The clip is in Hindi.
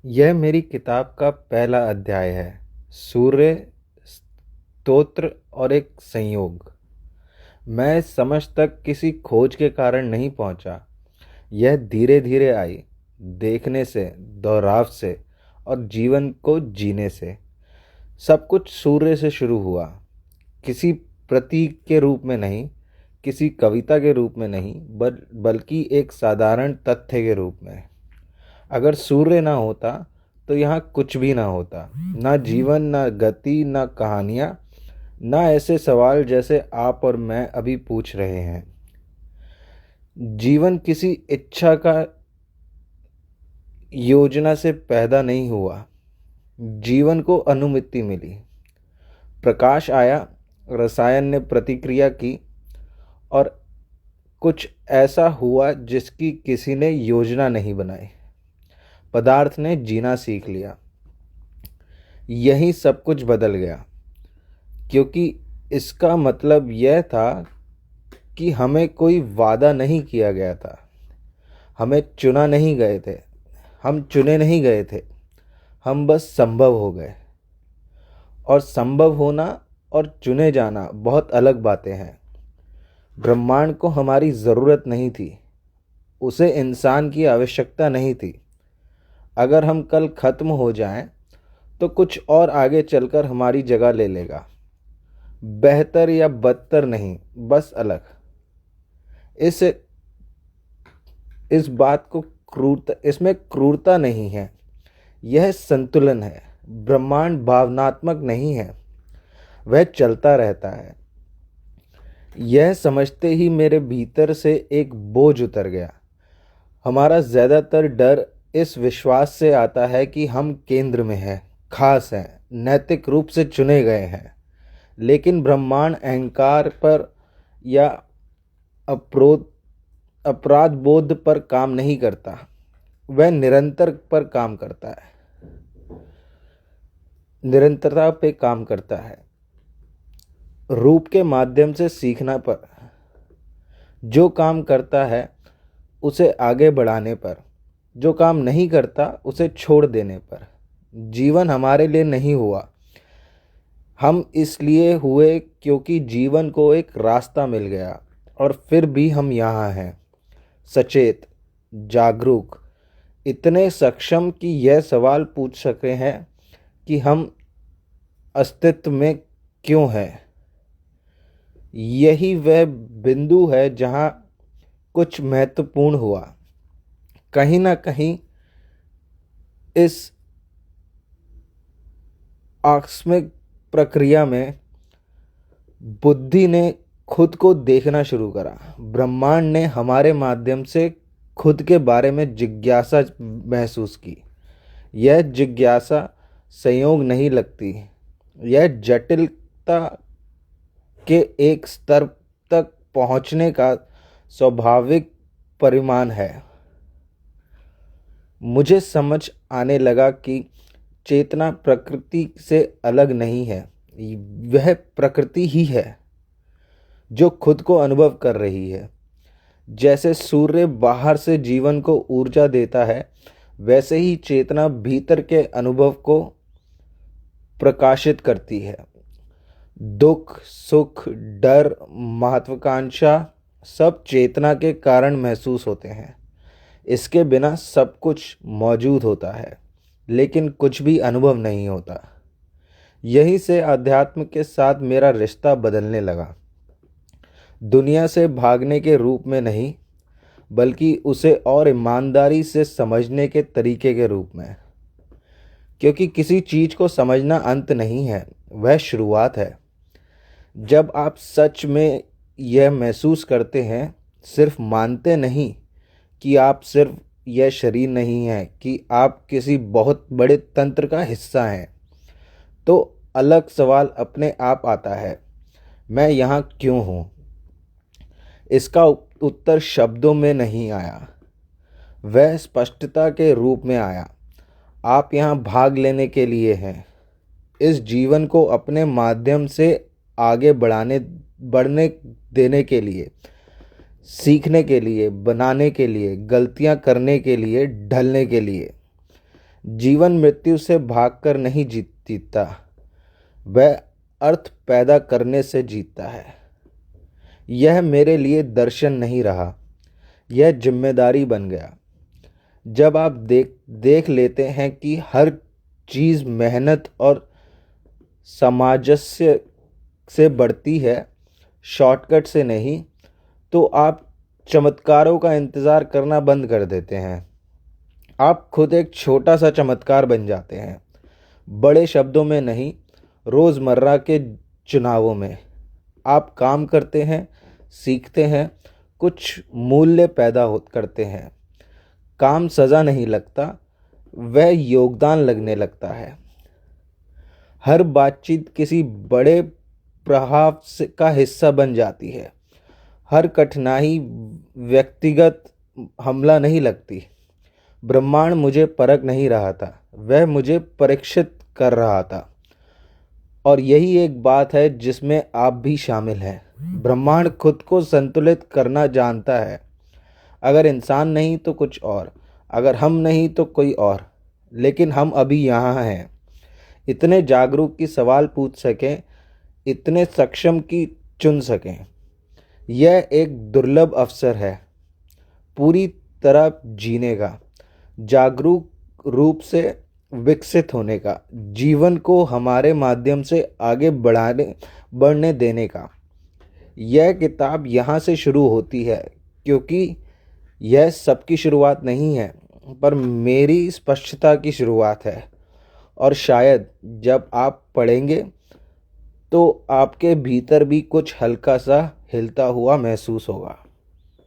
यह मेरी किताब का पहला अध्याय है। सूर्य, स्तोत्र और एक संयोग। मैं इस समझ तक किसी खोज के कारण नहीं पहुंचा। यह धीरे धीरे आई, देखने से, दोहराव से और जीवन को जीने से। सब कुछ सूर्य से शुरू हुआ, किसी प्रतीक के रूप में नहीं, किसी कविता के रूप में नहीं, बल्कि एक साधारण तथ्य के रूप में। अगर सूर्य ना होता तो यहाँ कुछ भी ना होता। ना जीवन, ना गति, ना कहानियाँ, ना ऐसे सवाल जैसे आप और मैं अभी पूछ रहे हैं। जीवन किसी इच्छा का योजना से पैदा नहीं हुआ। जीवन को अनुमति मिली। प्रकाश आया, रसायन ने प्रतिक्रिया की और कुछ ऐसा हुआ जिसकी किसी ने योजना नहीं बनाई। पदार्थ ने जीना सीख लिया। यही सब कुछ बदल गया, क्योंकि इसका मतलब यह था कि हमें कोई वादा नहीं किया गया था। हमें चुना नहीं गए थे। हम चुने नहीं गए थे। हम बस संभव हो गए। और संभव होना और चुने जाना बहुत अलग बातें हैं। ब्रह्मांड को हमारी ज़रूरत नहीं थी। उसे इंसान की आवश्यकता नहीं थी। अगर हम कल ख़त्म हो जाएं, तो कुछ और आगे चलकर हमारी जगह ले लेगा। बेहतर या बदतर नहीं, बस अलग। इस इस बात को क्रूरता इसमें क्रूरता नहीं है। यह संतुलन है। ब्रह्मांड भावनात्मक नहीं है, वह चलता रहता है। यह समझते ही मेरे भीतर से एक बोझ उतर गया। हमारा ज़्यादातर डर इस विश्वास से आता है कि हम केंद्र में हैं, खास हैं, नैतिक रूप से चुने गए हैं। लेकिन ब्रह्मांड अहंकार पर या अपराध बोध पर काम नहीं करता। वह निरंतर पर काम करता है, निरंतरता पे काम करता है। रूप के माध्यम से सीखना पर, जो काम करता है उसे आगे बढ़ाने पर, जो काम नहीं करता उसे छोड़ देने पर। जीवन हमारे लिए नहीं हुआ। हम इसलिए हुए क्योंकि जीवन को एक रास्ता मिल गया। और फिर भी हम यहाँ हैं, सचेत, जागरूक, इतने सक्षम कि यह सवाल पूछ सके हैं कि हम अस्तित्व में क्यों हैं। यही वह बिंदु है जहाँ कुछ महत्वपूर्ण हुआ। कहीं ना कहीं इस आकस्मिक प्रक्रिया में बुद्धि ने खुद को देखना शुरू करा। ब्रह्मांड ने हमारे माध्यम से खुद के बारे में जिज्ञासा महसूस की। यह जिज्ञासा संयोग नहीं लगती। यह जटिलता के एक स्तर तक पहुंचने का स्वाभाविक परिमाण है। मुझे समझ आने लगा कि चेतना प्रकृति से अलग नहीं है। वह प्रकृति ही है जो खुद को अनुभव कर रही है। जैसे सूर्य बाहर से जीवन को ऊर्जा देता है, वैसे ही चेतना भीतर के अनुभव को प्रकाशित करती है। दुख, सुख, डर, महत्वाकांक्षा सब चेतना के कारण महसूस होते हैं। इसके बिना सब कुछ मौजूद होता है, लेकिन कुछ भी अनुभव नहीं होता। यहीं से अध्यात्म के साथ मेरा रिश्ता बदलने लगा। दुनिया से भागने के रूप में नहीं, बल्कि उसे और ईमानदारी से समझने के तरीके के रूप में। क्योंकि किसी चीज़ को समझना अंत नहीं है, वह शुरुआत है। जब आप सच में यह महसूस करते हैं, सिर्फ मानते नहीं कि आप सिर्फ यह शरीर नहीं हैं, कि आप किसी बहुत बड़े तंत्र का हिस्सा हैं, तो अलग सवाल अपने आप आता है, मैं यहाँ क्यों हूँ। इसका उत्तर शब्दों में नहीं आया, वह स्पष्टता के रूप में आया। आप यहाँ भाग लेने के लिए हैं, इस जीवन को अपने माध्यम से आगे बढ़ने देने के लिए, सीखने के लिए, बनाने के लिए, गलतियाँ करने के लिए, ढलने के लिए। जीवन मृत्यु से भागकर नहीं जीतता, वह अर्थ पैदा करने से जीतता है। यह मेरे लिए दर्शन नहीं रहा, यह जिम्मेदारी बन गया। जब आप देख लेते हैं कि हर चीज़ मेहनत और सामंजस्य से बढ़ती है, शॉर्टकट से नहीं, तो आप चमत्कारों का इंतज़ार करना बंद कर देते हैं। आप खुद एक छोटा सा चमत्कार बन जाते हैं, बड़े शब्दों में नहीं, रोज़मर्रा के चुनावों में। आप काम करते हैं, सीखते हैं, कुछ मूल्य पैदा करते हैं। काम सज़ा नहीं लगता, वह योगदान लगने लगता है। हर बातचीत किसी बड़े प्रभाव का हिस्सा बन जाती है। हर कठिनाई व्यक्तिगत हमला नहीं लगती। ब्रह्मांड मुझे परख नहीं रहा था, वह मुझे परीक्षित कर रहा था। और यही एक बात है जिसमें आप भी शामिल हैं। ब्रह्मांड खुद को संतुलित करना जानता है। अगर इंसान नहीं तो कुछ और, अगर हम नहीं तो कोई और, लेकिन हम अभी यहाँ हैं, इतने जागरूक कि सवाल पूछ सकें, इतने सक्षम कि चुन सकें। यह एक दुर्लभ अवसर है पूरी तरह जीने का, जागरूक रूप से विकसित होने का, जीवन को हमारे माध्यम से आगे बढ़ने देने का। यह किताब यहाँ से शुरू होती है, क्योंकि यह सबकी शुरुआत नहीं है, पर मेरी स्पष्टता की शुरुआत है। और शायद जब आप पढ़ेंगे तो आपके भीतर भी कुछ हल्का सा हिलता हुआ महसूस होगा।